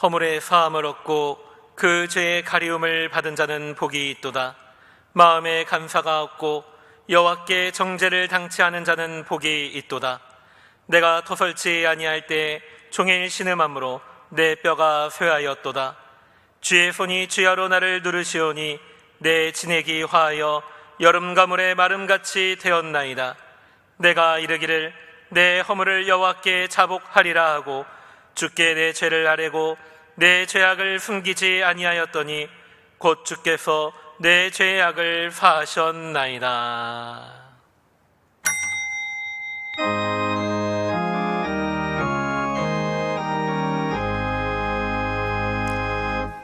허물의 사함을 얻고 그 죄의 가리움을 받은 자는 복이 있도다. 마음에 감사가 없고 여호와께 정죄를 당치 않은 자는 복이 있도다. 내가 토설치 아니할 때 종일 신음함으로 내 뼈가 쇠하였도다. 주의 손이 주야로 나를 누르시오니 내 진액이 화하여 여름 가물의 마름같이 되었나이다. 내가 이르기를 내 허물을 여호와께 자복하리라 하고 주께 내 죄를 아뢰고 내 죄악을 숨기지 아니하였더니 곧 주께서 내 죄악을 사하셨나이다.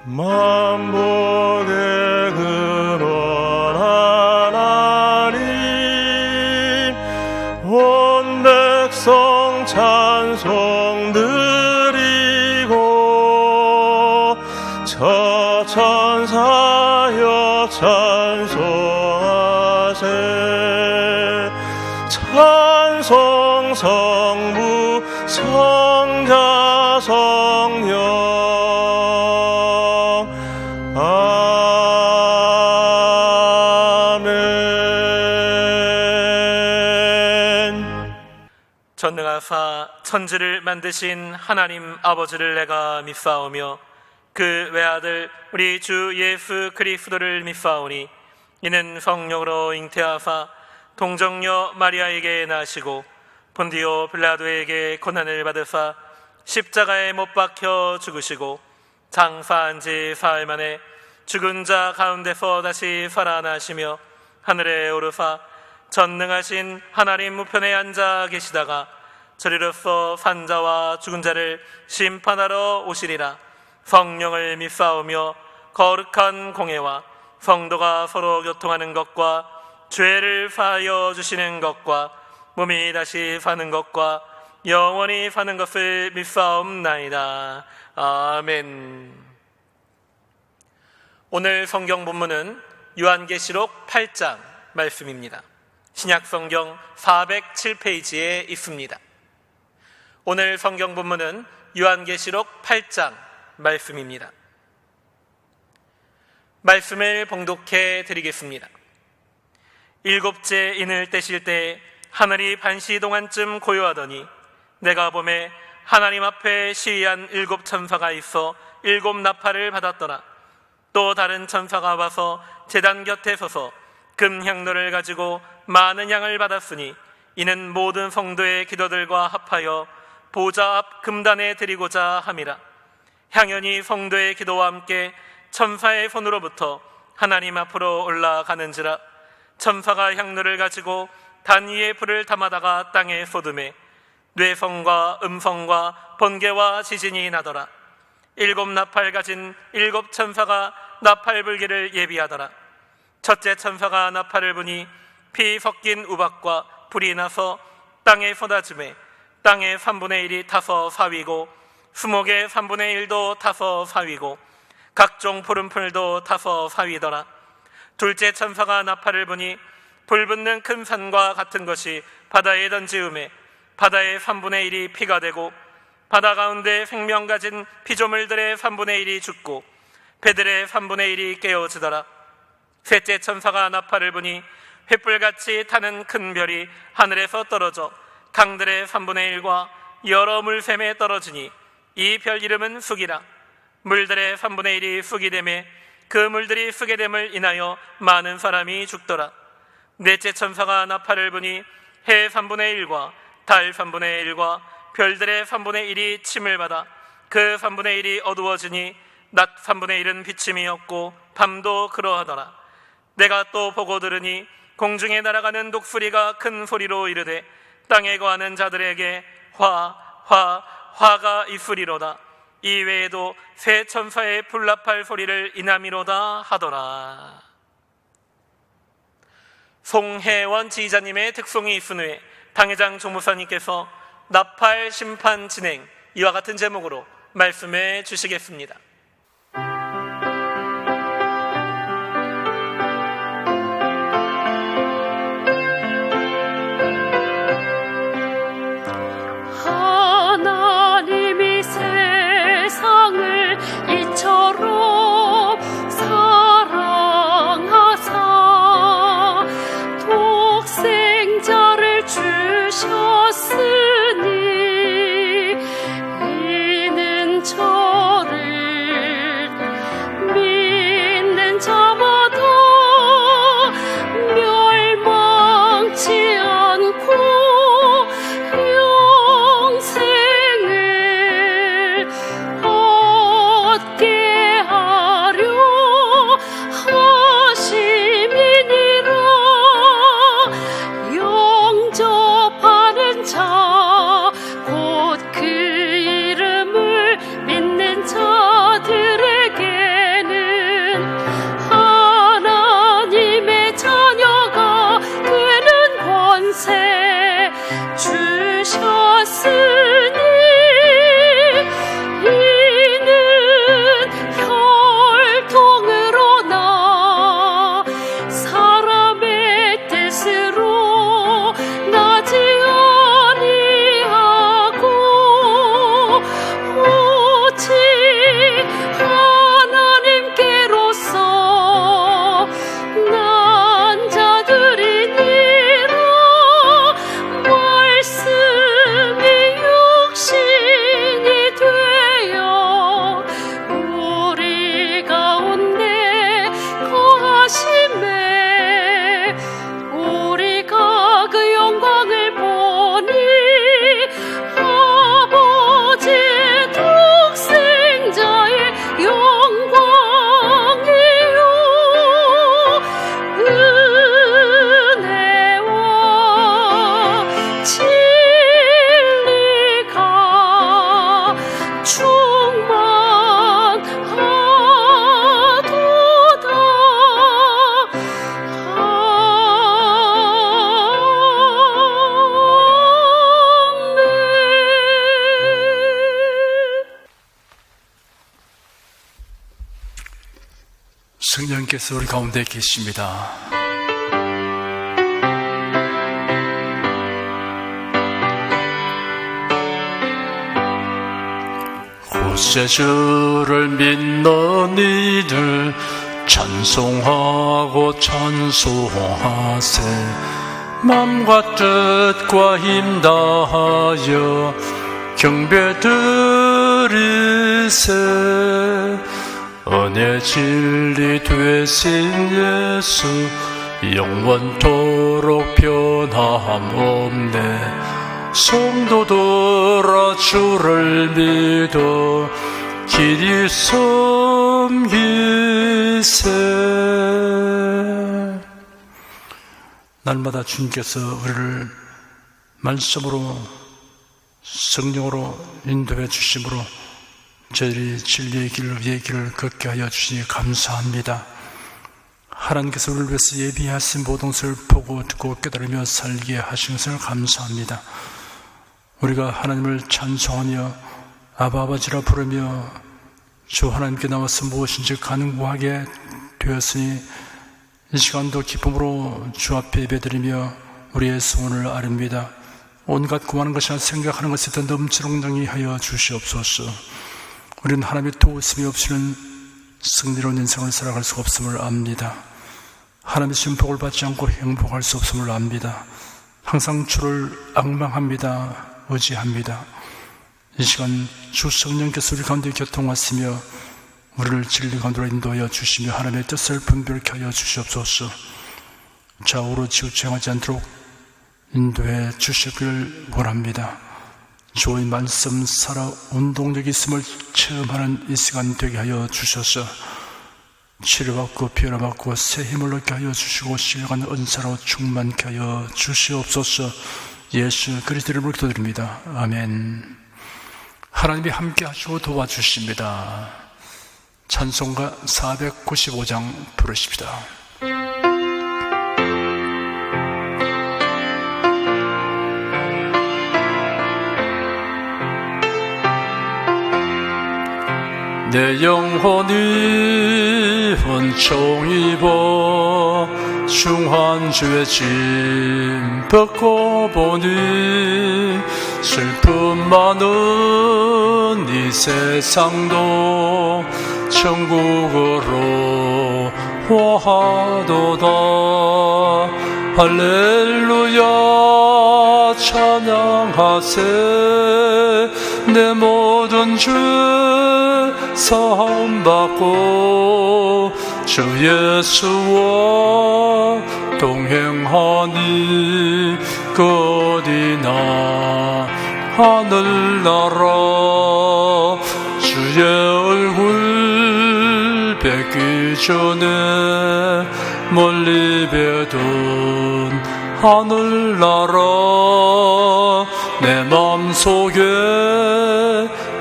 만복의 근원 하나님, 온 백성 찬송 드리고 저 천사여 찬송하세. 찬송 성부 성자 성령 전능하사 천지를 만드신 하나님 아버지를 내가 믿사오며 그 외아들 우리 주 예수 그리스도를 믿사오니 이는 성령으로 잉태하사 동정녀 마리아에게 나시고 본디오 빌라도에게 고난을 받으사 십자가에 못 박혀 죽으시고 장사한 지 사흘 만에 죽은 자 가운데서 다시 살아나시며 하늘에 오르사 전능하신 하나님 우편에 앉아 계시다가 저리로서 산자와 죽은 자를 심판하러 오시리라. 성령을 믿사오며 거룩한 공회와 성도가 서로 교통하는 것과 죄를 사하여 주시는 것과 몸이 다시 사는 것과 영원히 사는 것을 믿사옵나이다. 아멘. 오늘 성경 본문은 요한계시록 8장 말씀입니다. 신약성경 407페이지에 있습니다. 오늘 성경 본문은 요한계시록 8장 말씀입니다. 말씀을 봉독해 드리겠습니다. 일곱째 인을 떼실 때 하늘이 반시 동안쯤 고요하더니 내가 보매 하나님 앞에 시위한 7 천사가 있어 7 나팔을 받았더라. 또 다른 천사가 와서 제단 곁에 서서 금향로를 가지고 많은 양을 받았으니 이는 모든 성도의 기도들과 합하여 보좌 앞 금단에 드리고자 함이라. 향연이 성도의 기도와 함께 천사의 손으로부터 하나님 앞으로 올라가는지라. 천사가 향로를 가지고 단 위에 불을 담아다가 땅에 쏟음에 뇌성과 음성과 번개와 지진이 나더라. 7 나팔 가진 7 천사가 나팔 불기를 예비하더라. 첫째 천사가 나팔을 부니 피 섞인 우박과 불이 나서 땅에 쏟아지매 땅의 3분의 1이 타서 사위고 수목의 3분의 1도 타서 사위고 각종 푸른 풀도 타서 사위더라. 둘째 천사가 나팔을 부니 불붙는 큰 산과 같은 것이 바다에 던지음에 바다의 3분의 1이 피가 되고 바다 가운데 생명 가진 피조물들의 3분의 1이 죽고 배들의 3분의 1이 깨어지더라. 셋째 천사가 나팔을 부니 횃불같이 타는 큰 별이 하늘에서 떨어져 강들의 3분의 1과 여러 물샘에 떨어지니 이 별 이름은 쑥이라. 물들의 3분의 1이 쑥이 되매 그 물들이 쑥게 됨을 인하여 많은 사람이 죽더라. 넷째 천사가 나팔을 부니 해 3분의 1과 달 3분의 1과 별들의 3분의 1이 침을 받아 그 3분의 1이 어두워지니 낮 3분의 1은 비침이 없고 밤도 그러하더라. 내가 또 보고 들으니 공중에 날아가는 독수리가 큰 소리로 이르되 땅에 거하는 자들에게 화가 있으리로다. 이 외에도 새 천사의 불나팔 소리를 인함이로다 하더라. 송혜원 지휘자님의 특송이 있은 후에 당회장 조무사님께서 나팔 심판 진행 이와 같은 제목으로 말씀해 주시겠습니다. 하나님이 세상을 성령께서 우리 가운데 계십니다. 구세주를 믿는 이들 찬송하고 찬송하세. 맘과 뜻과 힘 다하여 경배 드리세. 은혜 진리 되신 예수 영원토록 변함 없네. 성도들아 주를 믿어 길이 섬기세. 날마다 주님께서 우리를 말씀으로 성령으로 인도해 주심으로 저희들이 진리의 길을 위의 길을 걷게 하여 주시니 감사합니다. 하나님께서 우리를 위해서 예비하신 모든 것을 보고 듣고 깨달으며 살게 하신 것을 감사합니다. 우리가 하나님을 찬송하며 아바 아버지라 부르며 주 하나님께 나와서 무엇인지 간구하게 되었으니 이 시간도 기쁨으로 주 앞에 예배드리며 우리의 소원을 아릅니다. 온갖 구하는 것이나 생각하는 것에 더 넘치도록 능히하여 주시옵소서. 우리는 하나님의 도우심이 없이는 승리로운 인생을 살아갈 수가 없음을 압니다. 하나님의 신복을 받지 않고 행복할 수 없음을 압니다. 항상 주를 앙망합니다. 의지합니다. 이 시간 주 성령께서 우리 가운데 교통하시며 우리를 진리 가운데로 인도하여 주시며 하나님의 뜻을 분별케 하여 주시옵소서. 좌우로 치우쳐하지 않도록 인도해 주시기를 원합니다. 주의 말씀 살아 운동력이 있음을 체험하는 이 시간 되게 하여 주셔서 치료받고 변화받고 새 힘을 얻게 하여 주시고 신령한 은사로 충만케 하여 주시옵소서. 예수 그리스도의 이름으로 기도드립니다. 아멘. 하나님이 함께 하시고 도와주십니다. 찬송가 495장 부르십시다. 내 영혼이 은총 입어 중한 주의 짐 벗고 보니 슬픔 많은 이 세상도 천국으로 화하도다. 할렐루야 찬양하세. 내 모든 죄 사함받고 주 예수와 동행하니 그 어디나 하늘나라. 주의 얼굴 뵙기 전에 멀리 뵈둔 하늘나라. 내 맘속에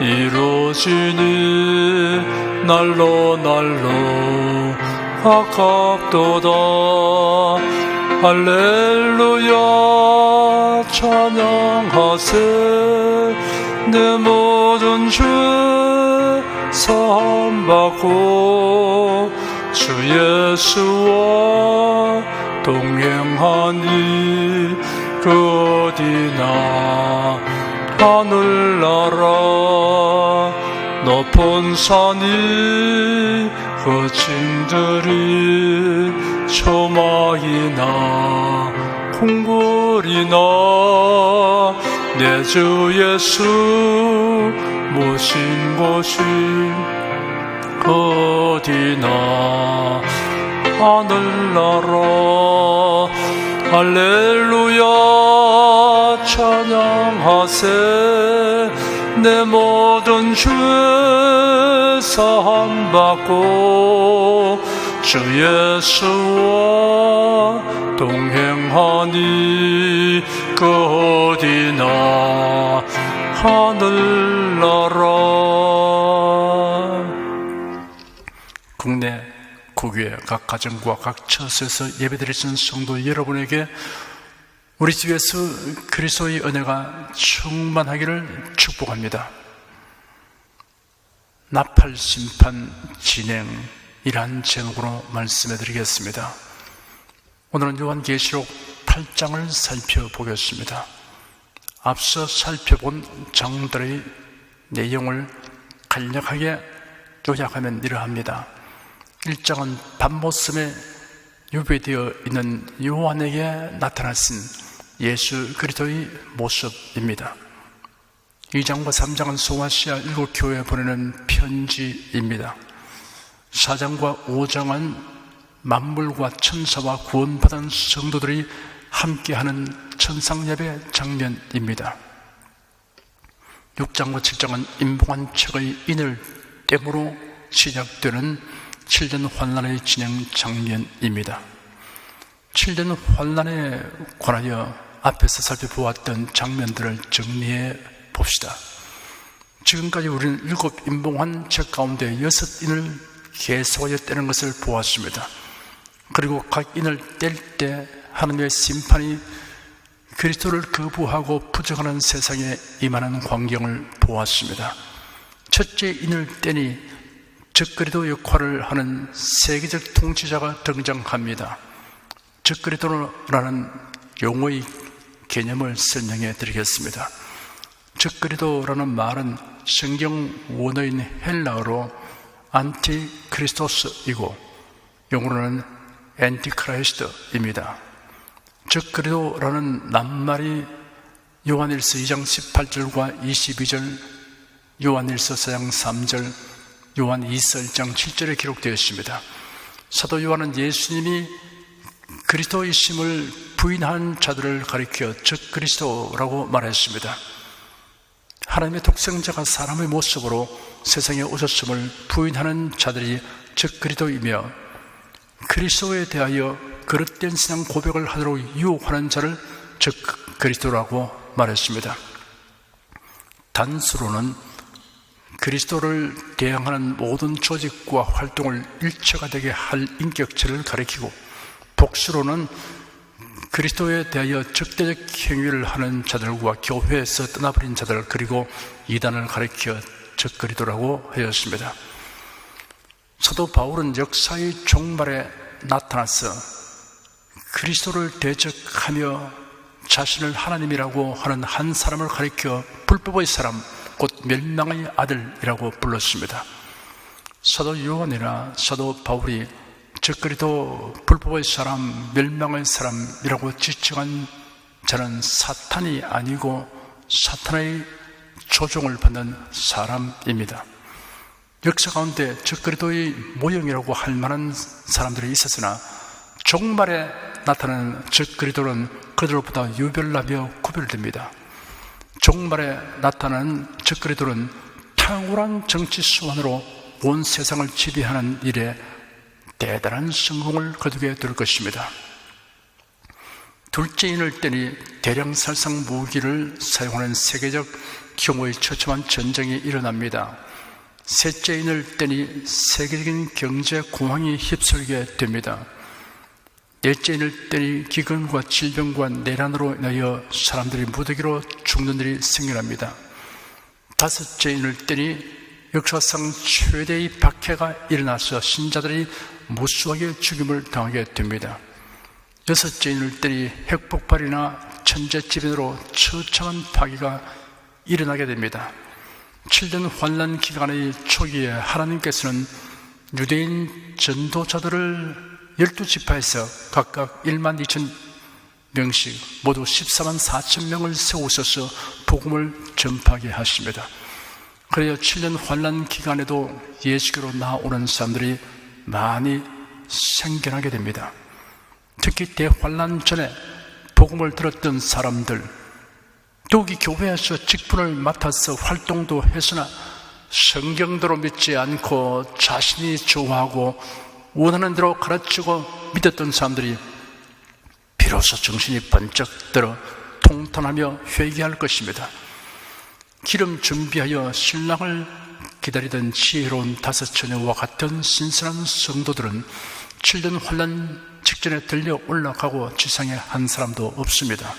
이루어지니 날로 날로 가깝도다. 할렐루야 찬양하세. 내 모든 죄 사함받고 주 예수와 동행하니 그 어디나 하늘나라. 높은 산이 거친들이 초막이나 콩불이나 내 주 예수 모신 곳이 어디나 하늘나라. 할렐루야 찬양하세. 내 모든 죄 사함받고 주 예수와 동행하니 그 어디나 하늘나라. 국내 국외 각 가정과 각 처소에서 예배드리시는 성도 여러분에게 우리 주 예수 그리스도의 은혜가 충만하기를 축복합니다. 나팔 심판 진행 이러한 제목으로 말씀해 드리겠습니다. 오늘은 요한계시록 8장을 살펴보겠습니다. 앞서 살펴본 장들의 내용을 간략하게 요약하면 이러합니다. 1장은 밤모습에 유배되어 있는 요한에게 나타나신 예수 그리스도의 모습입니다. 2장과 3장은 소아시아 7교회에 보내는 편지입니다. 4장과 5장은 만물과 천사와 구원받은 성도들이 함께하는 천상예배 장면입니다. 6장과 7장은 임봉한 책의 인을 땜으로 시작되는 7년 환난의 진행 장면입니다. 7년 환난에 관하여 앞에서 살펴보았던 장면들을 정리해 봅시다. 지금까지 우리는 7 임봉한 책 가운데 6인을 계속하여 떼는 것을 보았습니다. 그리고 각 인을 뗄 때 하나님의 심판이 그리스도를 거부하고 부정하는 세상에 임하는 광경을 보았습니다. 첫째 인을 떼니 적그리스도 역할을 하는 세계적 통치자가 등장합니다. 적그리스도라는 용어의 개념을 설명해 드리겠습니다. 적그리스도라는 말은 성경 원어인 헬라어로 안티크리스토스이고 영어로는 앤티크라이스트입니다. 적그리스도라는 낱말이 요한일서 2장 18절과 22절, 요한일서 4장 3절, 요한 2서 1장 7절에 기록되어 있습니다. 사도 요한은 예수님이 그리스도이심을 부인한 자들을 가리켜 적그리스도라고 말했습니다. 하나님의 독생자가 사람의 모습으로 세상에 오셨음을 부인하는 자들이 적그리스도이며 그리스도에 대하여 그릇된 신앙 고백을 하도록 유혹하는 자를 적그리스도라고 말했습니다. 단수로는 그리스도를 대항하는 모든 조직과 활동을 일체가 되게 할 인격체를 가리키고, 복수로는 그리스도에 대하여 적대적 행위를 하는 자들과 교회에서 떠나버린 자들, 그리고 이단을 가리켜 적그리스도라고 하였습니다. 사도 바울은 역사의 종말에 나타나서 그리스도를 대적하며 자신을 하나님이라고 하는 한 사람을 가리켜 불법의 사람, 곧 멸망의 아들이라고 불렀습니다. 사도 요한이나 사도 바울이 적그리스도, 불법의 사람, 멸망의 사람이라고 지칭한 자는 사탄이 아니고 사탄의 조종을 받는 사람입니다. 역사 가운데 적그리스도의 모형이라고 할 만한 사람들이 있었으나 종말에 나타나는 적그리스도는 그들보다 유별나며 구별됩니다. 종말에 나타나는 적그리스도는 탁월한 정치 수완으로 온 세상을 지배하는 일에 대단한 성공을 거두게 될 것입니다. 둘째 인을 떼니 대량 살상 무기를 사용하는 세계적 규모의 처참한 전쟁이 일어납니다. 셋째 인을 떼니 세계적인 경제 공황이 휩쓸게 됩니다. 넷째 인을 떼니 기근과 질병과 내란으로 인하여 사람들이 무더기로 죽는 일이 생겨납니다. 다섯째 인을 떼니 역사상 최대의 박해가 일어나서 신자들이 무수하게 죽임을 당하게 됩니다. 여섯째 인을 떼니 핵폭발이나 천재지변으로 처참한 파괴가 일어나게 됩니다. 7년 환난 기간의 초기에 하나님께서는 유대인 전도자들을 12지파에서 각각 1만 2천 명씩 모두 14만 4천 명을 세우셔서 복음을 전파하게 하십니다. 그래야 7년 환난 기간에도 예수께로 나오는 사람들이 많이 생겨나게 됩니다. 특히 대환난 전에 복음을 들었던 사람들, 더욱이 교회에서 직분을 맡아서 활동도 했으나 성경대로 믿지 않고 자신이 좋아하고 원하는 대로 가르치고 믿었던 사람들이 비로소 정신이 번쩍 들어 통탄하며 회개할 것입니다. 기름 준비하여 신랑을 기다리던 지혜로운 5 처녀와 같은 신선한 성도들은 7년 환난 직전에 들려 올라가고 지상에 한 사람도 없습니다.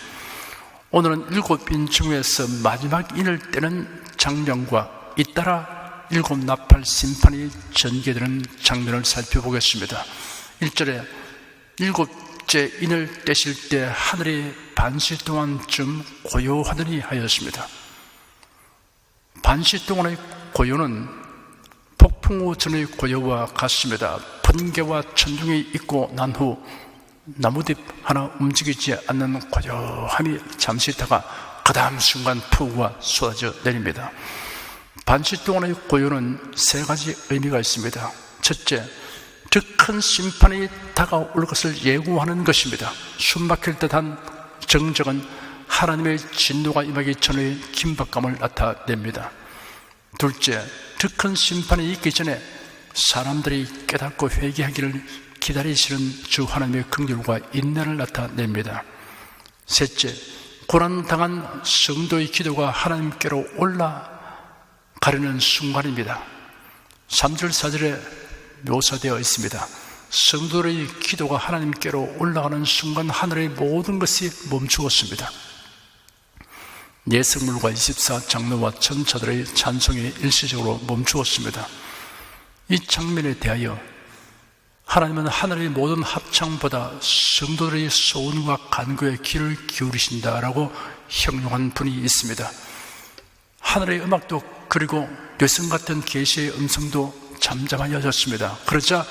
오늘은 7인 중에서 마지막 인을 떼는 장면과 잇따라 일곱 나팔 심판이 전개되는 장면을 살펴보겠습니다. 1절에 일곱째 인을 떼실 때 하늘이 반시 동안쯤 고요하더니 하였습니다. 반시 동안의 고요는 폭풍 후 전의 고요와 같습니다. 번개와 천둥이 있고 난 후 나무잎 하나 움직이지 않는 고요함이 잠시 있다가 그 다음 순간 폭우가 쏟아져 내립니다. 반시 동안의 고요는 세 가지 의미가 있습니다. 첫째, 더 큰 심판이 다가올 것을 예고하는 것입니다. 숨막힐 듯한 정적은 하나님의 진노가 임하기 전의 긴박감을 나타냅니다. 둘째, 더 큰 심판이 있기 전에 사람들이 깨닫고 회개하기를 기다리시는 주 하나님의 긍휼과 인내를 나타냅니다. 셋째, 고난당한 성도의 기도가 하나님께로 올라가려는 순간입니다. 3절 4절에 묘사되어 있습니다. 성도의 기도가 하나님께로 올라가는 순간 하늘의 모든 것이 멈추었습니다. 예성물과 24장로와 천사들의 찬송이 일시적으로 멈추었습니다. 이 장면에 대하여 하나님은 하늘의 모든 합창보다 성도들의 소원과 간구에 귀를 기울이신다라고 형용한 분이 있습니다. 하늘의 음악도 그리고 뇌성 같은 계시의 음성도 잠잠해졌습니다. 그러자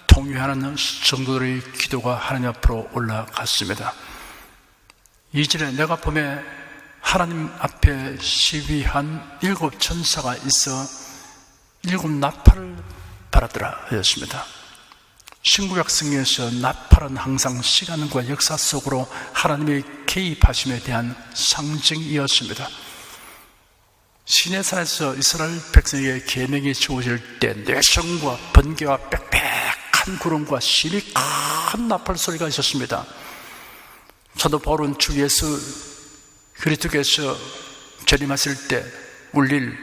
통회하는 성도들의 기도가 하나님 앞으로 올라갔습니다. 2절에 내가 봄에 하나님 앞에 시위한 7 천사가 있어 7 나팔을 받았더라 하였습니다. 신구약성에서 나팔은 항상 시간과 역사 속으로 하나님의 개입하심에 대한 상징이었습니다. 시내산에서 이스라엘 백성에게 계명이 주어질 때 뇌성과 번개와 빽빽한 구름과 심히 큰 나팔 소리가 있었습니다. 사도 바울은 주 예수 그리스도께서 재림하실 때 울릴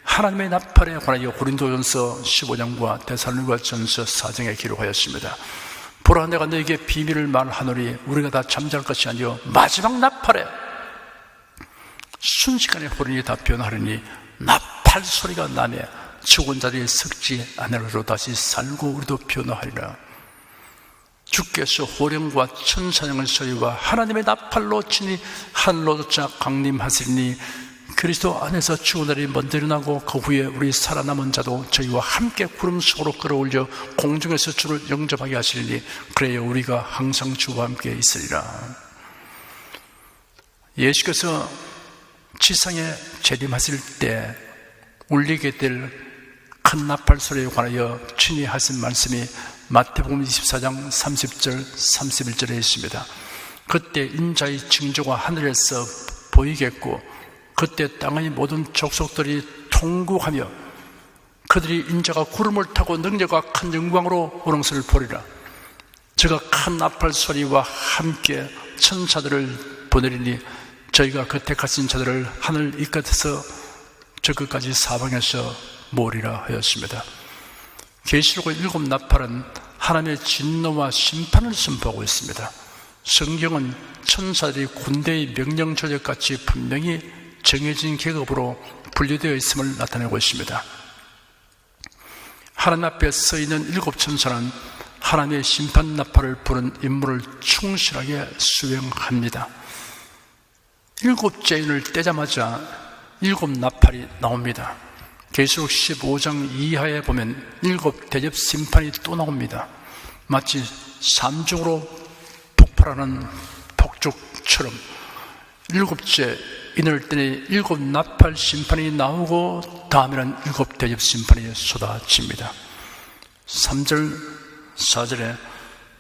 하나님의 나팔에 관하여 고린도전서 15장과 데살로니가전서 4장에 기록하였습니다. 보라, 내가 너에게 비밀을 말하노니 우리가 다 잠잘 것이 아니요 마지막 나팔에 순식간에 호련히 다 변하리니 나팔 소리가 나며 죽은 자들이 썩지 않으리로 다시 살고 우리도 변화하리라. 주께서 호령과 천사령의 소리와 하나님의 나팔로 친히 하늘로 쫓아 강림하시리니 그리스도 안에서 죽은 자들이 먼저 일어나고 그 후에 우리 살아남은 자도 저희와 함께 구름 속으로 끌어올려 공중에서 주를 영접하게 하시리니 그래야 우리가 항상 주와 함께 있으리라. 예수께서 지상에 재림하실 때 울리게 될 큰 나팔 소리에 관하여 친히 하신 말씀이 마태복음 24장 30절 31절에 있습니다. 그때 인자의 징조가 하늘에서 보이겠고 그때 땅의 모든 족속들이 통곡하며 그들이 인자가 구름을 타고 능력과 큰 영광으로 오랑서를 보리라. 저가 큰 나팔 소리와 함께 천사들을 보내리니 저희가 그 택하신 자들을 하늘 이 끝에서 저 끝까지 사방에서 모으리라 하였습니다. 계시록의 7 나팔은 하나님의 진노와 심판을 선포하고 있습니다. 성경은 천사들이 군대의 명령 조직같이 분명히 정해진 계급으로 분류되어 있음을 나타내고 있습니다. 하나님 앞에 서 있는 7 천사는 하나님의 심판 나팔을 부는 임무를 충실하게 수행합니다. 7째 인을 떼자마자 7 나팔이 나옵니다. 계시록 15장 이하에 보면 7 대접 심판이 또 나옵니다. 마치 삼중으로 폭발하는 폭죽처럼 7째 인을 떼니 7 나팔 심판이 나오고 다음에는 7 대접 심판이 쏟아집니다. 3절 4절에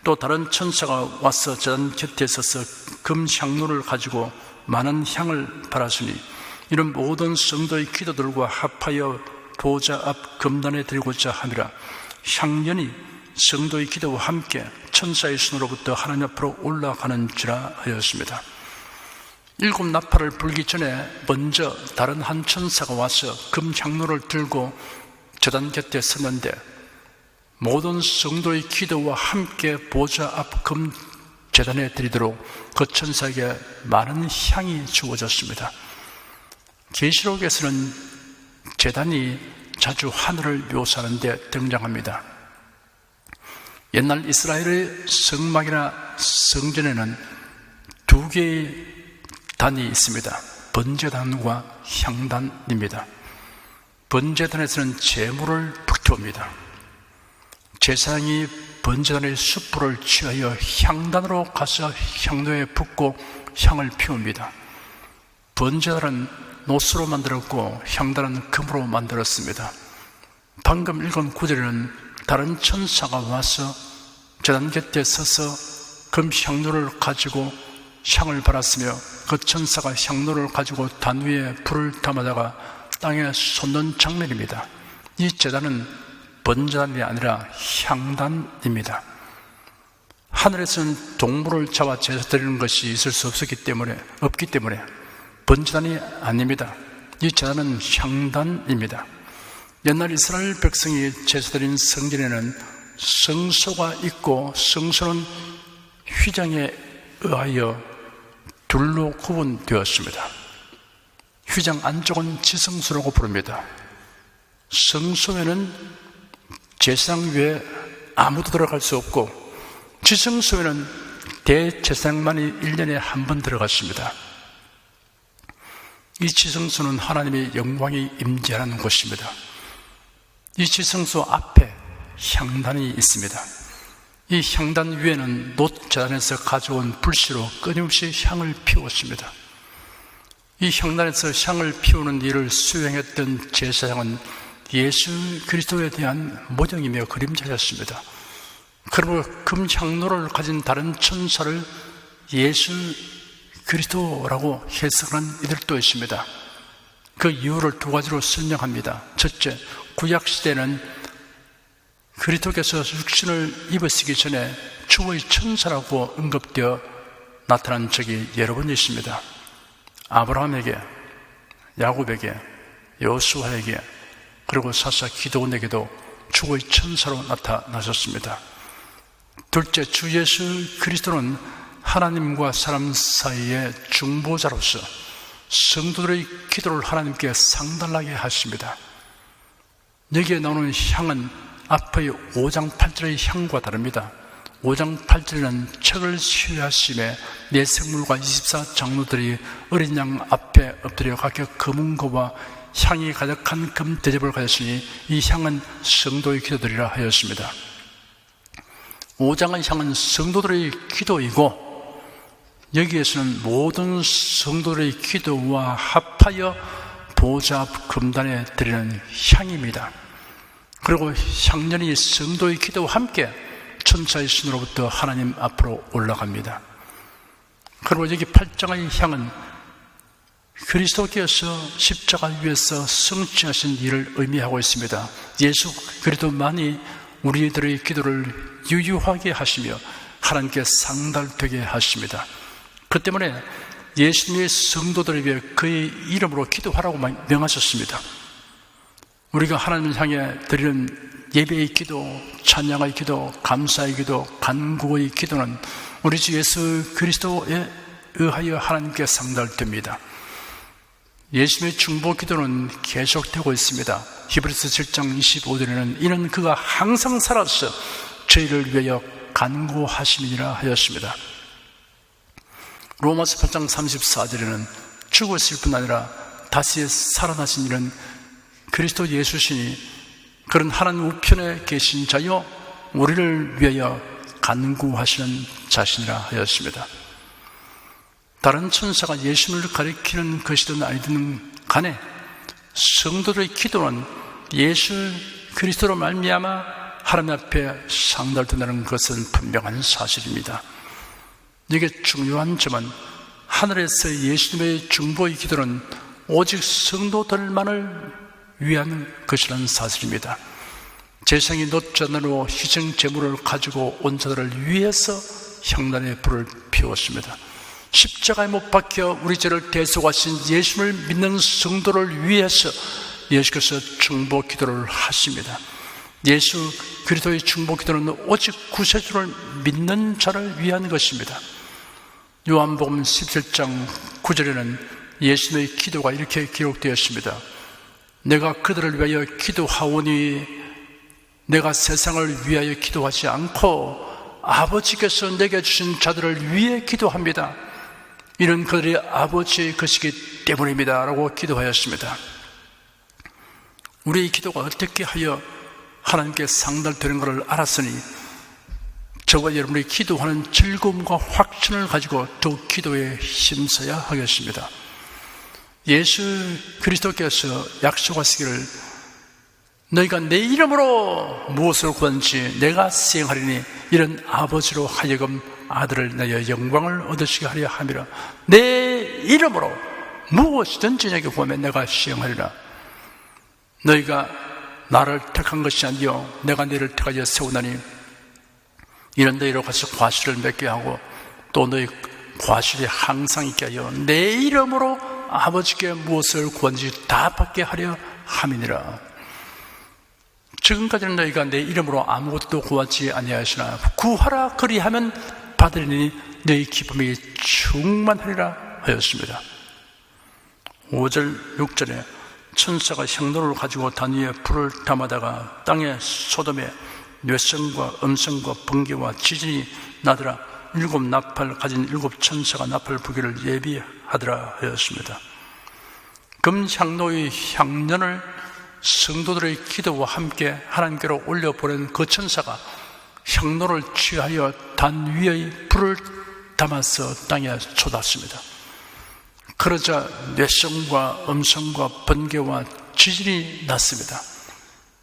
또 다른 천사가 와서 제단 곁에 서서 금 향로를 가지고 많은 향을 발하시니 이는 모든 성도의 기도들과 합하여 보좌 앞 금단에 드리고자 함이라. 향연이 성도의 기도와 함께 천사의 손으로부터 하나님 앞으로 올라가는지라 하였습니다. 7 나팔을 불기 전에 먼저 다른 한 천사가 와서 금 향로를 들고 제단 곁에 섰는데 모든 성도의 기도와 함께 보좌 앞 금 제단에 드리도록 그 천사에게 많은 향이 주어졌습니다. 계시록에서는 제단이 자주 하늘을 묘사하는 데 등장합니다. 옛날 이스라엘의 성막이나 성전에는 두 개의 단이 있습니다. 번제단과 향단입니다. 번제단에서는 제물을 불태웁니다. 제사장이 번제단의 숯불을 취하여 향단으로 가서 향로에 붓고 향을 피웁니다. 번제단은 노스로 만들었고 향단은 금으로 만들었습니다. 방금 읽은 구절에는 다른 천사가 와서 제단 곁에 서서 금 향로를 가지고 향을 발았으며 그 천사가 향로를 가지고 단 위에 불을 담아다가 땅에 쏟는 장면입니다. 이 제단은 번제단이 아니라 향단입니다. 하늘에서는 동물을 잡아 제사 드리는 것이 있을 수 없기 때문에 번제단이 아닙니다. 이 제단은 향단입니다. 옛날 이스라엘 백성이 제사 드린 성전에는 성소가 있고 성소는 휘장에 의하여 둘로 구분되었습니다. 휘장 안쪽은 지성소라고 부릅니다. 성소에는 제사장 외에 아무도 들어갈 수 없고 지성소에는 대제사장만이 1년에 한 번 들어갔습니다. 이 지성소는 하나님의 영광이 임재하는 곳입니다. 이 지성소 앞에 향단이 있습니다. 이 향단 위에는 놋 제단에서 가져온 불씨로 끊임없이 향을 피웠습니다. 이 향단에서 향을 피우는 일을 수행했던 제사장은 예수 그리스도에 대한 모형이며 그림자였습니다. 그리고 금향로를 가진 다른 천사를 예수 그리스도라고 해석하는 이들도 있습니다. 그 이유를 두 가지로 설명합니다. 첫째, 구약시대는 그리스도께서 육신을 입으시기 전에 주의 천사라고 언급되어 나타난 적이 여러 번 있습니다. 아브라함에게, 야곱에게, 여호수아에게, 그리고 사사 기드온에게도 주의 천사로 나타나셨습니다. 둘째, 주 예수 그리스도는 하나님과 사람 사이의 중보자로서 성도들의 기도를 하나님께 상달하게 하십니다. 여기에 나오는 향은 앞의 5장 8절의 향과 다릅니다. 5장 8절에는 책을 시하심에 내 생물과 24장로들이 어린 양 앞에 엎드려 각각 금은고와 향이 가득한 금 대접을 가졌으니 이 향은 성도의 기도들이라 하였습니다. 5장의 향은 성도들의 기도이고 여기에서는 모든 성도들의 기도와 합하여 보좌 금단에 드리는 향입니다. 그리고 향년이 성도의 기도와 함께 천사의 신으로부터 하나님 앞으로 올라갑니다. 그리고 여기 8장의 향은 그리스도께서 십자가 위에서 성취하신 일을 의미하고 있습니다. 예수 그리스도만이 우리들의 기도를 유효하게 하시며 하나님께 상달되게 하십니다. 그 때문에 예수님의 성도들에게 그의 이름으로 기도하라고 명하셨습니다. 우리가 하나님을 향해 드리는 예배의 기도, 찬양의 기도, 감사의 기도, 간구의 기도는 우리 주 예수 그리스도에 의하여 하나님께 상달됩니다. 예수님의 중보 기도는 계속되고 있습니다. 히브리서 7장 25절에는 이는 그가 항상 살아서 저희를 위하여 간구하심이니라 하였습니다. 로마서 8장 34절에는 죽으실 뿐 아니라 다시 살아나신 이는 그리스도 예수시니 그런 하나님 우편에 계신 자여 우리를 위하여 간구하시는 자신이라 하였습니다. 다른 천사가 예수님을 가리키는 것이든 아니든 간에 성도들의 기도는 예수 그리스도로 말미암아 하나님 앞에 상달된다는 것은 분명한 사실입니다. 이게 중요한 점은 하늘에서 예수님의 중보의 기도는 오직 성도들만을 위한 것이라는 사실입니다. 제사장이 놋잔으로 희생 제물을 가지고 온 자들을 위해서 향단의 불을 피웠습니다. 십자가에 못 박혀 우리 죄를 대속하신 예수를 믿는 성도를 위해서 예수께서 중보 기도를 하십니다. 예수 그리스도의 중보 기도는 오직 구세주를 믿는 자를 위한 것입니다. 요한복음 17장 9절에는 예수님의 기도가 이렇게 기록되었습니다. 내가 그들을 위하여 기도하오니 내가 세상을 위하여 기도하지 않고 아버지께서 내게 주신 자들을 위해 기도합니다. 이는 그들이 아버지의 것이기 때문입니다 라고 기도하였습니다. 우리의 기도가 어떻게 하여 하나님께 상달되는 것을 알았으니 저와 여러분이 기도하는 즐거움과 확신을 가지고 더욱 기도에 힘써야 하겠습니다. 예수 그리스도께서 약속하시기를 너희가 내 이름으로 무엇을 구하든지 내가 수행하리니 이런 아버지로 하여금 아들을 내어 영광을 얻으시게 하려 함이라. 내 이름으로 무엇이든지 내게 구하면 내가 수행하리라. 너희가 나를 택한 것이 아니요 내가 너희를 택하여 세우나니 이는 너희로 가서 과실을 맺게 하고 또 너희 과실이 항상 있게 하여 내 이름으로 아버지께 무엇을 구하든지 다 받게 하려 함이니라. 지금까지는 너희가 내 이름으로 아무것도 구하지 아니하시나 구하라 그리하면 받으리니 너희 기쁨이 충만하리라 하였습니다. 5절 6절에 천사가 향로를 가지고 단 위에 불을 담아다가 땅의 소돔에 뇌성과 음성과 번개와 지진이 나더라. 7 나팔 가진 7 천사가 나팔 부기를 예비하더라 하였습니다. 금향로의 향년을 성도들의 기도와 함께 하나님께로 올려보낸 그 천사가 향로를 취하여 단 위의 불을 담아서 땅에 쏟았습니다. 그러자 뇌성과 음성과 번개와 지진이 났습니다.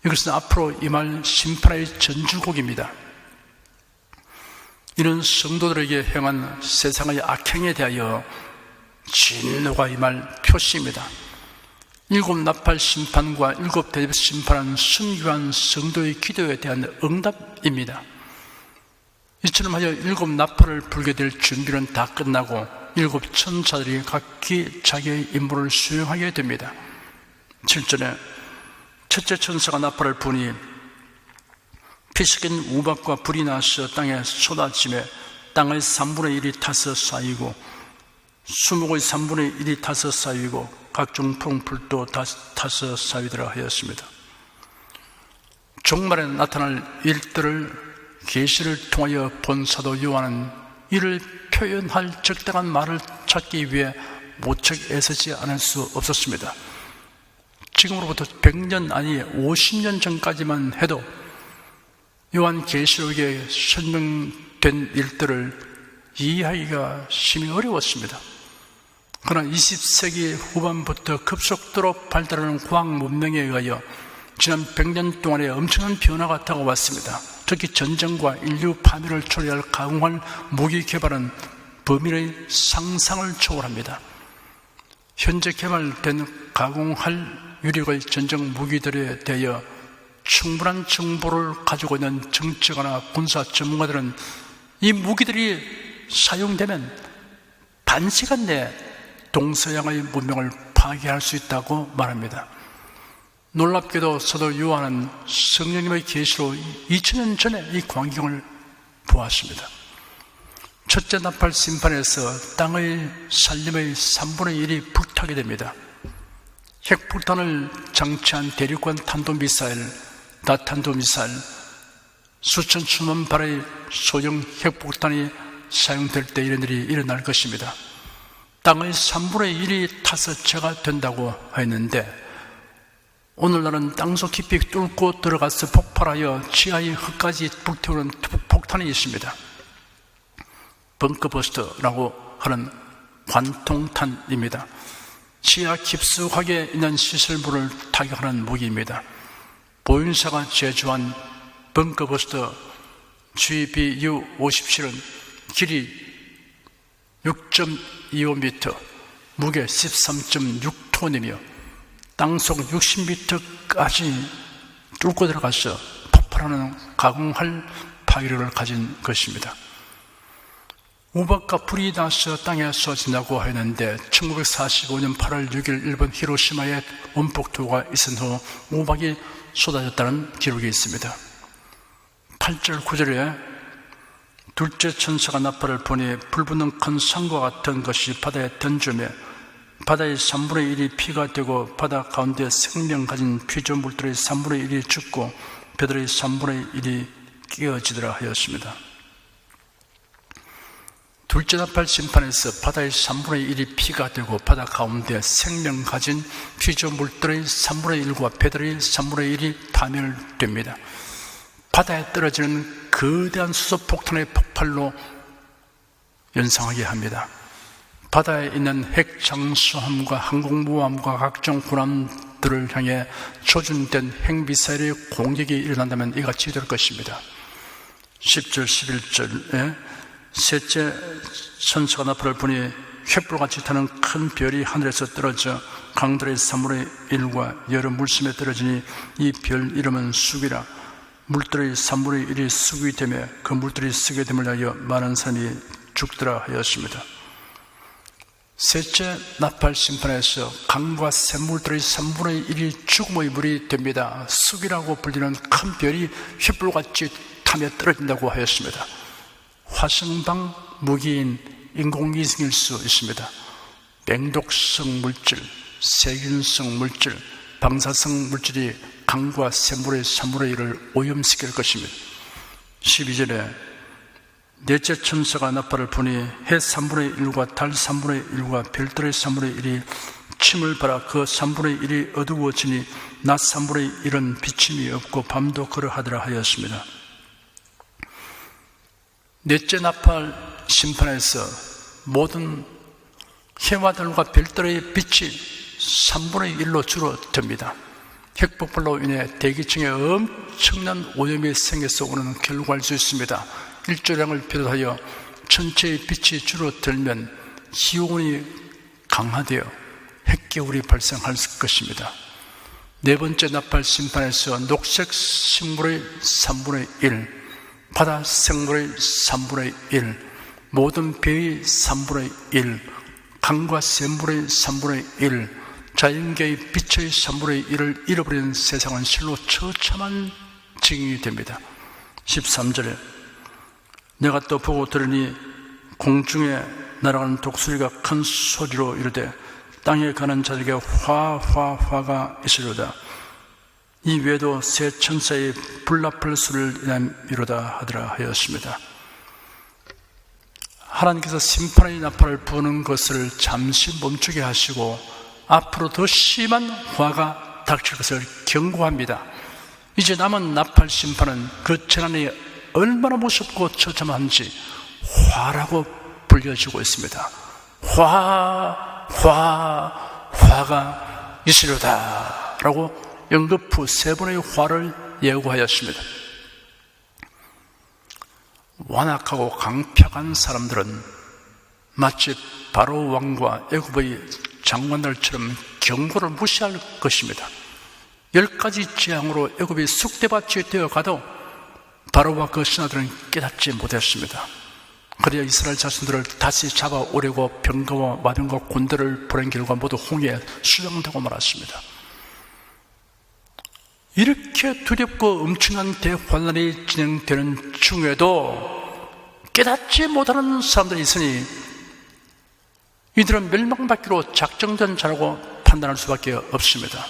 이것은 앞으로 임할 심판의 전주곡입니다. 이는 성도들에게 행한 세상의 악행에 대하여 진노가 임할 표시입니다. 7 나팔 심판과 7 대접 심판은 순교한 성도의 기도에 대한 응답입니다. 이처럼 하여 7 나팔을 불게 될 준비는 다 끝나고 7 천사들이 각기 자기의 임무를 수행하게 됩니다. 7절에 첫째 천사가 나팔을 부니 피 섞인 우박과 불이 나서 땅에 쏟아지매 땅의 3분의 1이 타서 쌓이고 수목의 3분의 1이 타서 쌓이고 각종 푸른풀도 다 타서 쌓이더라 하였습니다. 종말에 나타날 일들을 계시를 통하여 본 사도 요한은 이를 표현할 적당한 말을 찾기 위해 모책 애쓰지 않을 수 없었습니다. 지금으로부터 100년 아니 50년 전까지만 해도 요한 계시록에 설명된 일들을 이해하기가 심히 어려웠습니다. 그러나 20세기 후반부터 급속도로 발달하는 과학 문명에 의하여 지난 100년 동안에 엄청난 변화가 다가왔습니다. 특히 전쟁과 인류 파멸을 초래할 가공할 무기 개발은 범인의 상상을 초월합니다. 현재 개발된 가공할 유력의 전쟁 무기들에 대하여 충분한 정보를 가지고 있는 정치가나 군사 전문가들은 이 무기들이 사용되면 단시간 내에 동서양의 문명을 파괴할 수 있다고 말합니다. 놀랍게도 사도 요한은 성령님의 계시로 2000년 전에 이 광경을 보았습니다. 첫째 나팔 심판에서 땅의 산림의 3분의 1이 불타게 됩니다. 핵폭탄을 장치한 대륙간 탄도미사일, 다탄도미사일, 수천 수만 발의 소형 핵폭탄이 사용될 때 이런 일이 일어날 것입니다. 땅의 3분의 1이 타서체가 된다고 했는데 오늘날은 땅속 깊이 뚫고 들어가서 폭발하여 지하의 흙까지 불태우는 폭탄이 있습니다. 벙커버스터라고 하는 관통탄입니다. 지하 깊숙하게 있는 시설물을 타격하는 무기입니다. 보인사가 제조한 벙커버스터 GBU-57은 길이 6.25m, 무게 13.6톤이며 땅속 60m까지 뚫고 들어가서 폭발하는 가공할 파괴력을 가진 것입니다. 우박과 불이 나서 땅에 쏟아진다고 했는데 1945년 8월 6일 일본 히로시마에 원폭투가 있은 후 우박이 쏟아졌다는 기록이 있습니다. 8절 9절에 둘째 천사가 나팔을 보니 불붙는 큰 산과 같은 것이 바다에 던지며 바다의 3분의 1이 피가 되고 바다 가운데 생명 가진 피조물들의 3분의 1이 죽고 배들의 3분의 1이 깨어지더라 하였습니다. 둘째 나팔 심판에서 바다의 3분의 1이 피가 되고 바다 가운데 생명 가진 피조물들의 3분의 1과 배들의 3분의 1이 파멸됩니다. 바다에 떨어지는 거대한 수소폭탄의 폭발로 연상하게 합니다. 바다에 있는 핵잠수함과 항공모함과 각종 군함들을 향해 조준된 핵미사일의 공격이 일어난다면 이같이 될 것입니다. 10절 11절에 셋째 천사가 나팔을 부니 횃불같이 타는 큰 별이 하늘에서 떨어져 강들의 3분의 1과 여러 물심에 떨어지니 이 별 이름은 쑥이라. 물들의 3분의 1이 쑥이 되며 그 물들이 쓰게 됨을 하여 많은 사람이 죽더라 하였습니다. 셋째 나팔 심판에서 강과 샘물들의 3분의 1이 죽음의 물이 됩니다. 쑥이라고 불리는 큰 별이 횃불같이 타며 떨어진다고 하였습니다. 화성방 무기인 인공위성일 수 있습니다. 맹독성 물질, 세균성 물질, 방사성 물질이 강과 샘물의 3분의 1을 오염시킬 것입니다. 12절에 넷째 천사가 나팔을 부니 해 3분의 1과 달 3분의 1과 별들의 3분의 1이 침을 발아 그 3분의 1이 어두워지니 낮 3분의 1은 비침이 없고 밤도 그러하더라 하였습니다. 넷째 나팔 심판에서 모든 해와 달과 별들의 빛이 3분의 1로 줄어듭니다. 핵폭발로 인해 대기층에 엄청난 오염이 생겨서 오는 결과를 알 수 있습니다. 일조량을 비롯하여 전체의 빛이 줄어들면 기온이 강화되어 핵개울이 발생할 것입니다. 네 번째 나팔 심판에서 녹색 식물의 3분의 1, 바다 생물의 3분의 1, 모든 배의 3분의 1, 강과 샘물의 3분의 1, 자연계의 빛의 3분의 1을 잃어버리는 세상은 실로 처참한 징이 됩니다. 13절에 내가 또 보고 들으니 공중에 날아가는 독수리가 큰 소리로 이르되 땅에 가는 자들에게 화가 있으리로다. 이 외에도 새 천사의 불나팔 소리를 인함이로다 하더라 하였습니다. 하나님께서 심판의 나팔을 부는 것을 잠시 멈추게 하시고 앞으로 더 심한 화가 닥칠 것을 경고합니다. 이제 남은 나팔 심판은 그 재난이 얼마나 무섭고 처참한지 화라고 불려지고 있습니다. 화가 있으리로다 라고 연급 후 세 번의 화를 예고하였습니다. 완악하고 강팍한 사람들은 마치 바로 왕과 애굽의 장관들처럼 경고를 무시할 것입니다. 10가지 재앙으로 애굽이 쑥대밭이 되어가도 바로와 그 신하들은 깨닫지 못했습니다. 그래야 이스라엘 자손들을 다시 잡아오려고 병거와 마병과 군대를 보낸 결과 모두 홍해에 수장되고 말았습니다. 이렇게 두렵고 엄청난 대환란이 진행되는 중에도 깨닫지 못하는 사람들이 있으니 이들은 멸망받기로 작정된 자라고 판단할 수밖에 없습니다.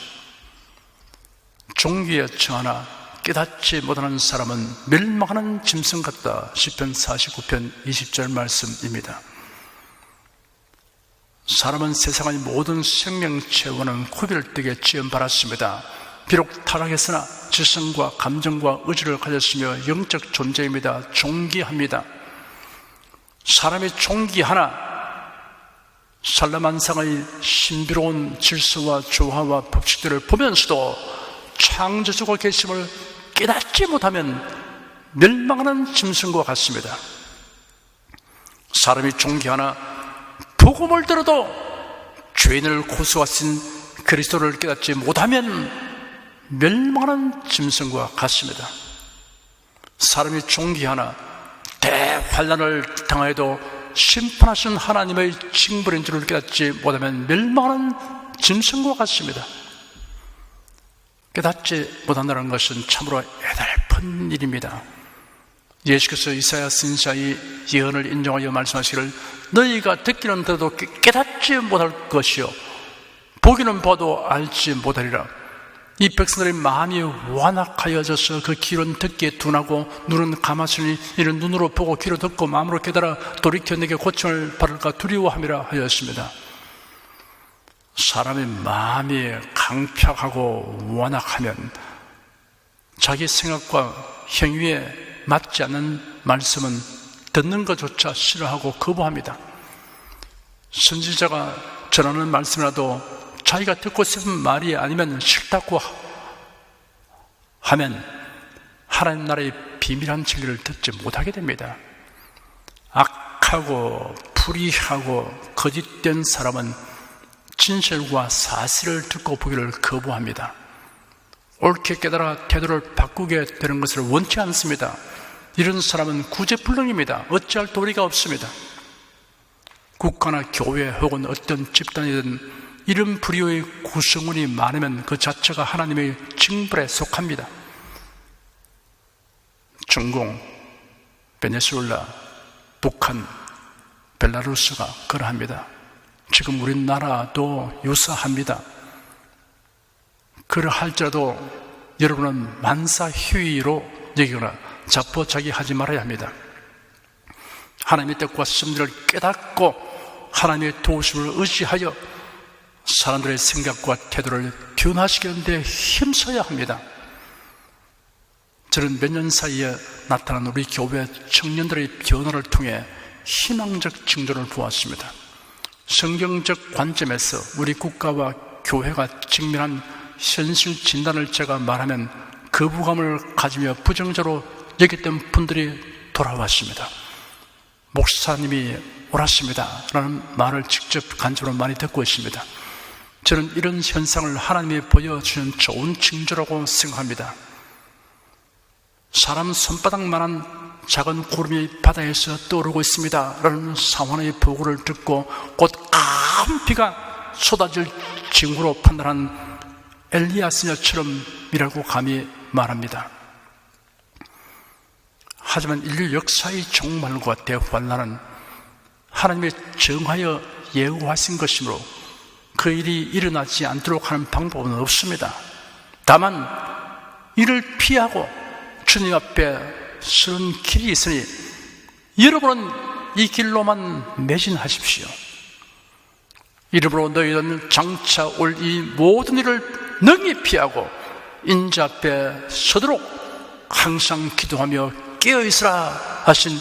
종기에 처하나 깨닫지 못하는 사람은 멸망하는 짐승 같다. 시편 49편 20절 말씀입니다. 사람은 세상의 모든 생명체와는 구별되게 지음받았습니다. 비록 타락했으나 지성과 감정과 의지를 가졌으며 영적 존재입니다. 존귀합니다. 사람의 존귀 하나, 살라만상의 신비로운 질서와 조화와 법칙들을 보면서도 창조주가 계심을 깨닫지 못하면 멸망하는 짐승과 같습니다. 사람이 존귀 하나, 복음을 들어도 죄인을 고소하신 그리스도를 깨닫지 못하면 멸망하는 짐승과 같습니다. 사람이 존귀 하나, 대환란을 당하여도 심판하신 하나님의 징벌인 줄을 깨닫지 못하면 멸망하는 짐승과 같습니다. 깨닫지 못한다는 것은 참으로 애달픈 일입니다. 예수께서 이사야 선지자의 예언을 인정하여 말씀하시기를 너희가 듣기는 들어도 깨닫지 못할 것이요 보기는 봐도 알지 못하리라. 이 백성들의 마음이 완악하여져서 그 귀는 듣기에 둔하고 눈은 감았으니 이는 눈으로 보고 귀로 듣고 마음으로 깨달아 돌이켜 내게 고침을 받을까 두려워함이라 하였습니다. 사람의 마음이 강팍하고 완악하면 자기 생각과 행위에 맞지 않는 말씀은 듣는 것조차 싫어하고 거부합니다. 선지자가 전하는 말씀이라도 자기가 듣고 싶은 말이 아니면 싫다고 하면 하나님 나라의 비밀한 진리를 듣지 못하게 됩니다. 악하고 불의하고 거짓된 사람은 진실과 사실을 듣고 보기를 거부합니다. 옳게 깨달아 태도를 바꾸게 되는 것을 원치 않습니다. 이런 사람은 구제불능입니다. 어찌할 도리가 없습니다. 국가나 교회 혹은 어떤 집단이든 이런 불의의 구성원이 많으면 그 자체가 하나님의 징벌에 속합니다. 중공, 베네수엘라, 북한, 벨라루스가 그러합니다. 지금 우리나라도 유사합니다. 그러할지라도 여러분은 만사휴이로 여기거나 자포자기하지 말아야 합니다. 하나님의 뜻과 씀들을 깨닫고 하나님의 도우심을 의지하여 사람들의 생각과 태도를 변화시키는 데 힘써야 합니다. 저는 몇 년 사이에 나타난 우리 교회 청년들의 변화를 통해 희망적 징조를 보았습니다. 성경적 관점에서 우리 국가와 교회가 직면한 현실 진단을 제가 말하면 거부감을 가지며 부정적으로 여겼던 분들이 돌아왔습니다. 목사님이 옳았습니다 라는 말을 직접 간접으로 많이 듣고 있습니다. 저는 이런 현상을 하나님이 보여주는 좋은 징조라고 생각합니다. 사람 손바닥만한 작은 구름이 바다에서 떠오르고 있습니다 라는 상황의 보고를 듣고 곧 큰 비가 쏟아질 징후로 판단한 엘리야스녀처럼이라고 감히 말합니다. 하지만 인류 역사의 종말과 대환란은 하나님이 정하여 예고하신 것이므로 그 일이 일어나지 않도록 하는 방법은 없습니다. 다만 이를 피하고 주님 앞에 서는 길이 있으니 여러분은 이 길로만 매진하십시오. 이러므로 너희는 장차 올 이 모든 일을 능히 피하고 인자 앞에 서도록 항상 기도하며 깨어있으라 하신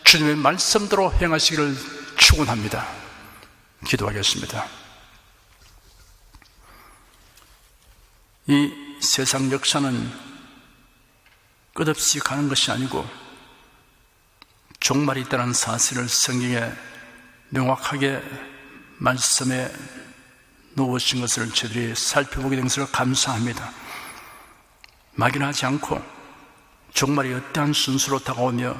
주님의 말씀대로 행하시기를 축원합니다. 기도하겠습니다. 이 세상 역사는 끝없이 가는 것이 아니고 종말이 있다는 사실을 성경에 명확하게 말씀에 놓으신 것을 저희들이 살펴보게 된 것을 감사합니다. 막연하지 않고 종말이 어떠한 순서로 다가오며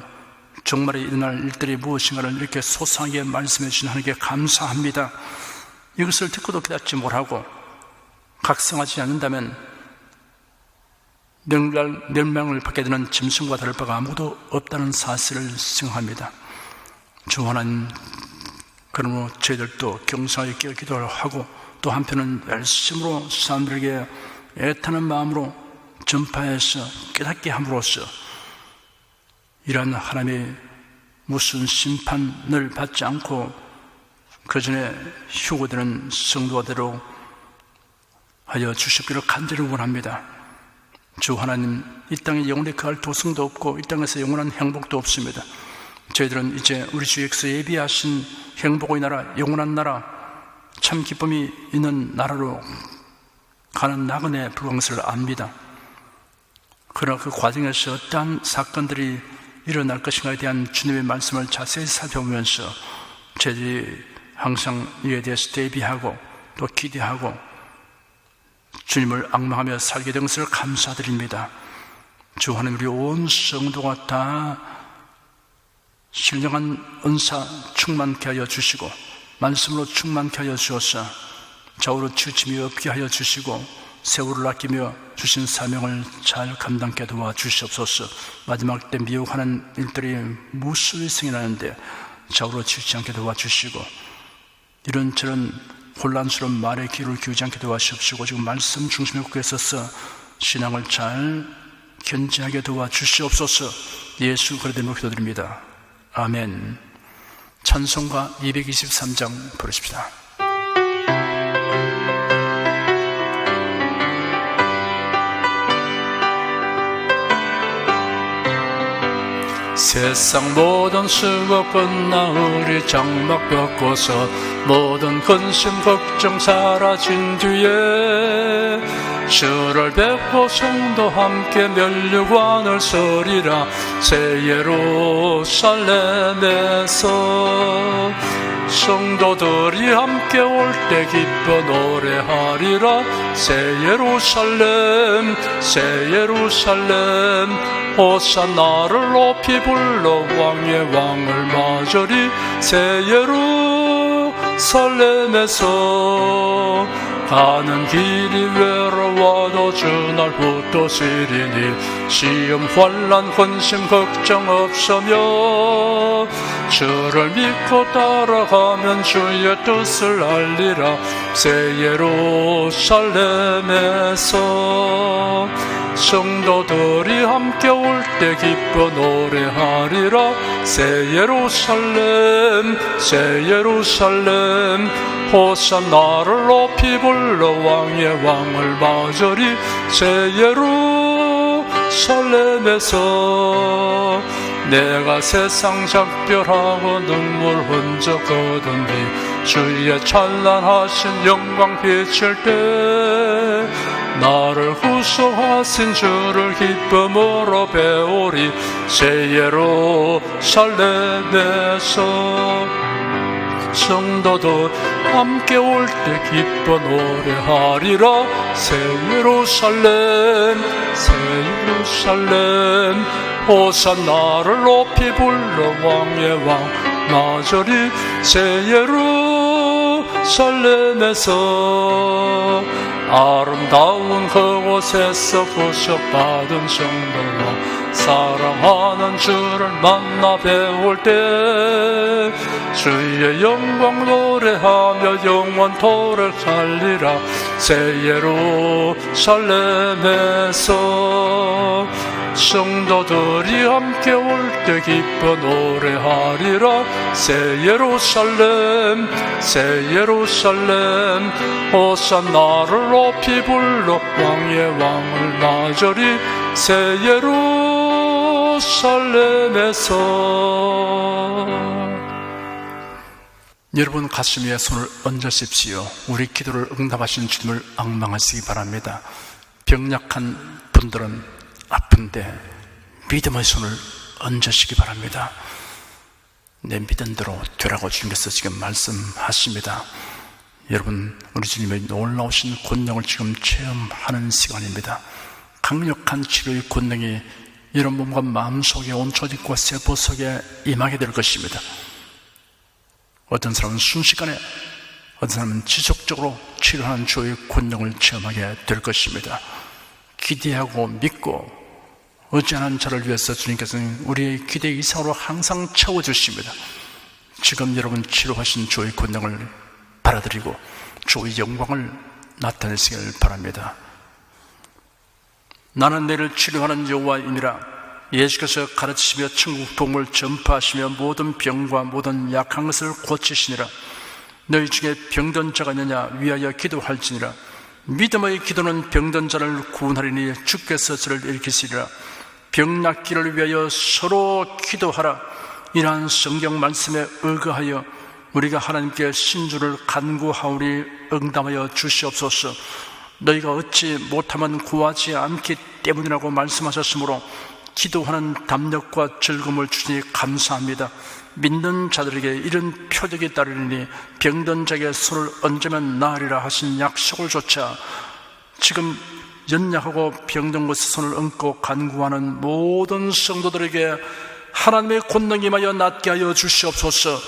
종말에 일어날 일들이 무엇인가를 이렇게 소상하게 말씀해 주신 하나님께 감사합니다. 이것을 듣고도 깨닫지 못하고 각성하지 않는다면 멸망을 받게 되는 짐승과 다를 바가 아무도 없다는 사실을 생각합니다. 주 하나님, 그러므로 저희들도 경성하게 깨어 기도를 하고 또 한편은 열심으로 사람들에게 애타는 마음으로 전파해서 깨닫게 함으로써 이러한 하나님의 무슨 심판을 받지 않고 그 전에 휴고되는 성도가 되도록 하여 주시기를 간절히 원합니다. 주 하나님, 이 땅에 영원히 거할 도성도 없고 이 땅에서 영원한 행복도 없습니다. 저희들은 이제 우리 주 예수께서 예비하신 행복의 나라, 영원한 나라, 참 기쁨이 있는 나라로 가는 나그네 불과한 것을 압니다. 그러나 그 과정에서 어떠한 사건들이 일어날 것인가에 대한 주님의 말씀을 자세히 살펴보면서 저희들이 항상 이에 대해서 대비하고 또 기대하고 주님을 앙망하며 살게 된 것을 감사드립니다. 주 하나님, 우리 온 성도가 다 신령한 은사 충만케 하여 주시고 말씀으로 충만케 하여 주셔서 좌우로 치우침이 없게 하여 주시고 세월을 아끼며 주신 사명을 잘 감당케 도와 주시옵소서. 마지막 때 미혹하는 일들이 무수히 나는데 좌우로 치우치 않게 도와 주시고, 이런저런 혼란스러운 말에 귀를 기울이지 않게 도와주시옵시고, 지금 말씀 중심에 굳게 서서 신앙을 잘 견지하게 도와주시옵소서. 예수 그리스도의 기도드립니다. 아멘. 찬송가 223장 부르십시다. 세상 모든 수고 끝나으리 장막 벽고서 모든 근심 걱정 사라진 뒤에 주를 뵙고 성도 함께 면류관을 서리라. 새 예루살렘에서 성도들이 함께 올 때 기뻐 노래하리라. 새 예루살렘 새 예루살렘 호산나를 높이 불러 왕의 왕을 맞으리. 새 예루살렘에서 가는 길이 외로워도 주날부터 시리니 시험 환난 근심 걱정 없으며 주를 믿고 따라가면 주의 뜻을 알리라. 새 예루살렘에서 성도들이 함께 올 때 기뻐 노래하리라. 새 예루살렘 새 예루살렘 호산나를 높이 불러 왕의 왕을 맞으리. 새 예루살렘에서 내가 세상 작별하고 눈물 흔적거든 뒤 주의 찬란하신 영광 비칠 때 나를 구속하신 주를 기쁨으로 배우리. 새 예루살렘에서 성도도 함께 올 때 기뻐 노래하리라. 새 예루살렘 새 예루살렘 호산나를 높이 불러 왕의 왕 맞으리. 새 예루살렘에서 아름다운 그곳에서 구속받은 성도와 사랑하는 주를 만나 배울 때 주의 영광 노래하며 영원토록 살리라. 새 예루살렘에서 성도들이 함께 올 때 기뻐 노래하리라. 새 예루살렘 새 예루살렘 호산나를 높이 불러 왕의 왕을 맞으리. 새 예루살렘에서 여러분 가슴 위에 손을 얹으십시오. 우리 기도를 응답하신 주님을 앙망하시기 바랍니다. 병약한 분들은 아픈데 믿음의 손을 얹으시기 바랍니다. 내 믿음대로 되라고 주님께서 지금 말씀하십니다. 여러분, 우리 주님의 놀라우신 권능을 지금 체험하는 시간입니다. 강력한 치료의 권능이 여러분 몸과 마음속에 온 조직과 세포 속에 임하게 될 것입니다. 어떤 사람은 순식간에, 어떤 사람은 지속적으로 치료하는 주의 권능을 체험하게 될 것입니다. 기대하고 믿고 의지하는 자를 위해서 주님께서는 우리의 기대 이상으로 항상 채워주십니다. 지금 여러분 치료하신 주의 권능을 받아들이고 주의 영광을 나타내시길 바랍니다. 나는 너를 치료하는 여호와이니라. 예수께서 가르치시며 천국 복음을 전파하시며 모든 병과 모든 약한 것을 고치시니라. 너희 중에 병든 자가 있느냐 위하여 기도할지니라. 믿음의 기도는 병든 자를 구원하리니 주께서 저를 일으키시리라. 병 낫기를 위하여 서로 기도하라. 이러한 성경 말씀에 의거하여 우리가 하나님께 신주를 간구하오니 응답하여 주시옵소서. 너희가 얻지 못하면 구하지 않기 때문이라고 말씀하셨으므로 기도하는 담력과 즐거움을 주시니 감사합니다. 믿는 자들에게 이런 표적이 따르리니 병든 자에게 손을 얹으면 나으리라 하신 약속을 조차 지금 연약하고 병든 곳에 손을 얹고 간구하는 모든 성도들에게 하나님의 권능이 임하여 낫게 하여 주시옵소서.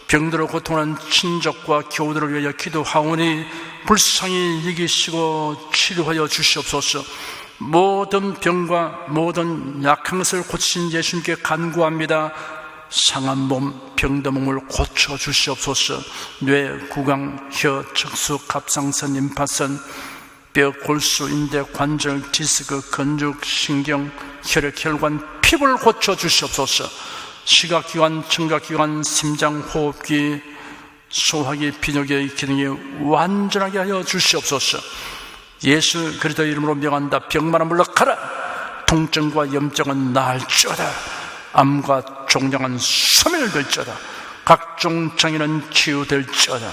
병들어 고통하는 친족과 교우들을 위하여 기도하오니 불쌍히 여기시고 치료하여 주시옵소서. 모든 병과 모든 약한 것을 고치신 예수님께 간구합니다. 상한 몸, 병든 몸을 고쳐 주시옵소서. 뇌, 구강, 혀, 척수, 갑상선, 임파선, 뼈, 골수, 인대, 관절, 디스크, 건축, 신경, 혈액, 혈관, 피부를 고쳐 주시옵소서. 시각기관, 청각기관, 심장, 호흡기, 소화기, 비뇨기의 기능이 완전하게 하여 주시옵소서. 예수 그리스도의 이름으로 명한다. 병만은 물러가라. 통증과 염증은 나을지어다. 암과 종양은 소멸될지어다. 각종 장애는 치유될지어다.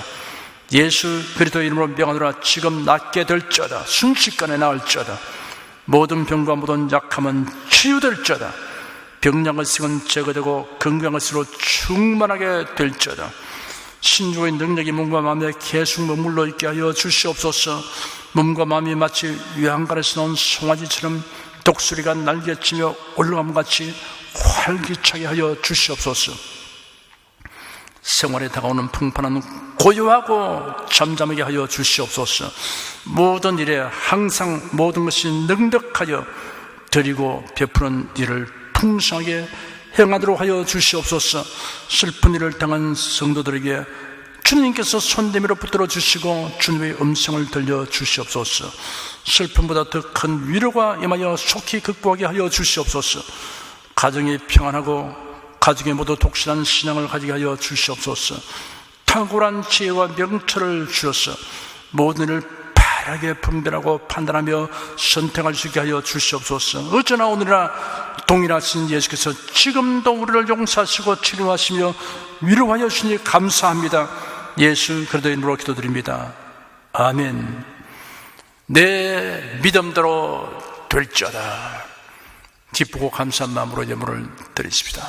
예수 그리스도의 이름으로 명하노라. 지금 낫게 될지어다. 순식간에 나을지어다. 모든 병과 모든 약함은 치유될지어다. 병약의 생은 제거되고 건강의 수로 충만하게 될지어다. 신주의 능력이 몸과 마음에 계속 머물러 있게 하여 주시옵소서. 몸과 마음이 마치 외양간에서 나온 송아지처럼 독수리가 날개치며 올라감같이 활기차게 하여 주시옵소서. 생활에 다가오는 풍파는 고요하고 잠잠하게 하여 주시옵소서. 모든 일에 항상 모든 것이 능력하여 드리고 베푸는 일을 풍성하게 행하도록 하여 주시옵소서. 슬픈 일을 당한 성도들에게 주님께서 손대미로 붙들어 주시고 주님의 음성을 들려 주시옵소서. 슬픔보다 더 큰 위로가 임하여 속히 극복하게 하여 주시옵소서. 가정이 평안하고 가족이 모두 독실한 신앙을 가지게 하여 주시옵소서. 탁월한 지혜와 명철을 주셔서 모든 일을 바르게 분별하고 판단하며 선택할 수 있게 하여 주시옵소서. 어쩌나 오늘이나 동일하신 예수께서 지금도 우리를 용서하시고 치료하시며 위로하여 주시니 감사합니다. 예수 그리스도의 이름으로 기도드립니다. 아멘. 내 믿음대로 될지어다. 기쁘고 감사한 마음으로 예물을 드리십시다.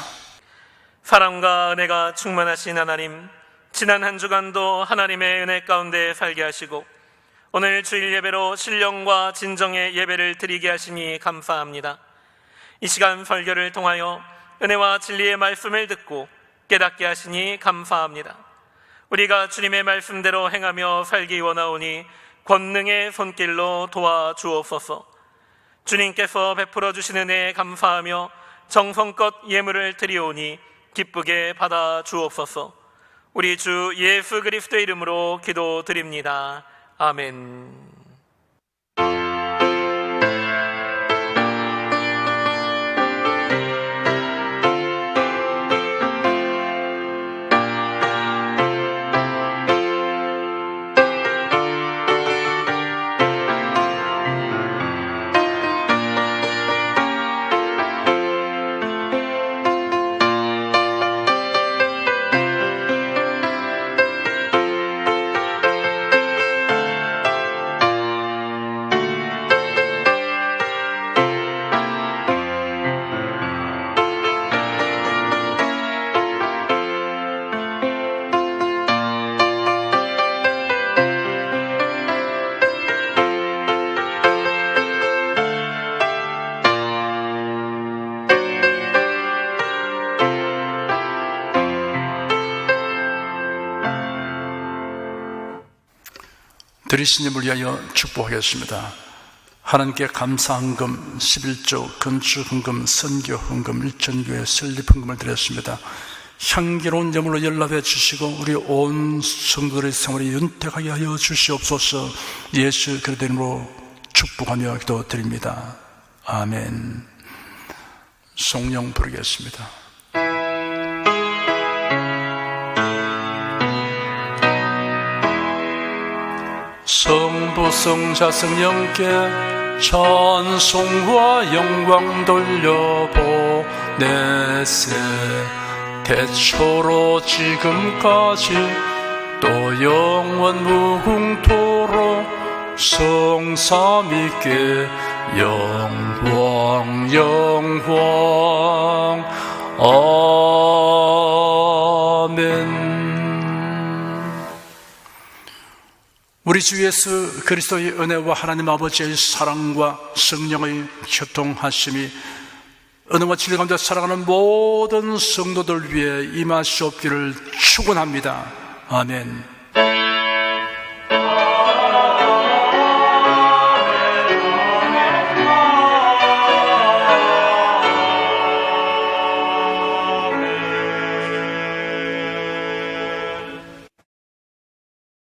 사랑과 은혜가 충만하신 하나님, 지난 한 주간도 하나님의 은혜 가운데 살게 하시고 오늘 주일 예배로 신령과 진정의 예배를 드리게 하시니 감사합니다. 이 시간 설교를 통하여 은혜와 진리의 말씀을 듣고 깨닫게 하시니 감사합니다. 우리가 주님의 말씀대로 행하며 살기 원하오니 권능의 손길로 도와주옵소서. 주님께서 베풀어 주시는 은혜에 감사하며 정성껏 예물을 드리오니 기쁘게 받아주옵소서. 우리 주 예수 그리스도의 이름으로 기도드립니다. 아멘. 들으신 힘을 위하여 축복하겠습니다. 하나님께 감사헌금 11조 건축헌금 선교헌금 일천교회 설립헌금을 드렸습니다. 향기로운 예물로 연락해 주시고 우리 온 성도들의 생활이 윤택하게 하여 주시옵소서. 예수 그리스도의 이름으로 축복하며 기도드립니다. 아멘. 성령 부르겠습니다. 성부 성자 성령께 찬송과 영광 돌려보내세. 대초로 지금까지 또 영원 무궁토록 성삼위께 영광 영광 아멘. 우리 주 예수 그리스도의 은혜와 하나님 아버지의 사랑과 성령의 교통하심이 은혜와 진리 가운데 살아가는 모든 성도들 위해 임하시옵기를 축원합니다. 아멘.